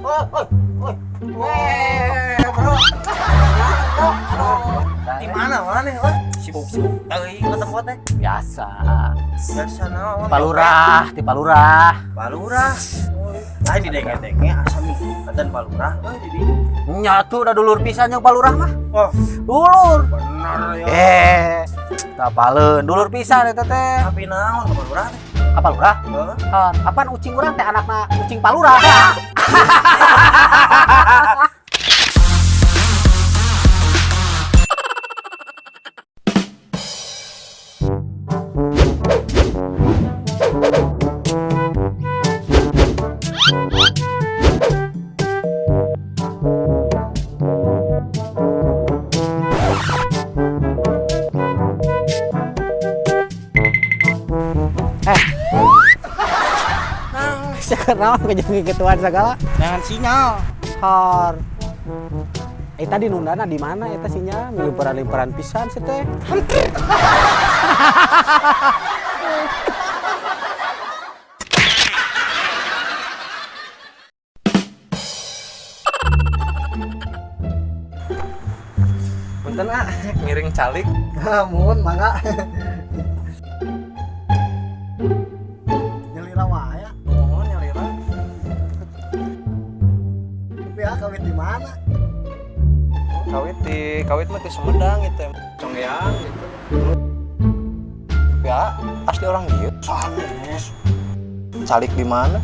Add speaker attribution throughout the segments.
Speaker 1: bro.
Speaker 2: Di mana nih, Pak? Sibuk-sibuk. Ketemu teh.
Speaker 1: Biasa.
Speaker 2: Biasa naon?
Speaker 1: Di Palurah.
Speaker 2: Palurah. Ai di denge-denge asa dan Palurah jadi.
Speaker 1: Nyatu udah dulur pisan yang Palurah mah.
Speaker 2: Wah,
Speaker 1: Dulur.
Speaker 2: bener ya.
Speaker 1: Tapaleun dulur pisan eta teh.
Speaker 2: Tapi naon ke Palurah teh?
Speaker 1: Ka Palurah?
Speaker 2: Heeh.
Speaker 1: Apaan ucing urang teh anakna ucing Palurah. Sekarang kejadian ketuaan segala.
Speaker 2: Jangan sinyal.
Speaker 1: Har. Tadi nundana di mana eta sinyal? Limperan-limperan pisan sih teh.
Speaker 3: Punten ngiring calik.
Speaker 4: Mun mangga. Nyelira wae.
Speaker 3: Oh, nyalira.
Speaker 4: Tapi ya kawin di mana?
Speaker 3: Kawit mah di Sumedang itu. Conggeang gitu. Ya, asli orang dia.
Speaker 4: Sanes.
Speaker 3: Calik di mana?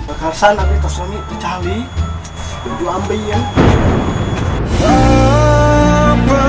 Speaker 4: Bekarsan tapi tos kami dicali. Ju ambeien.
Speaker 5: Apa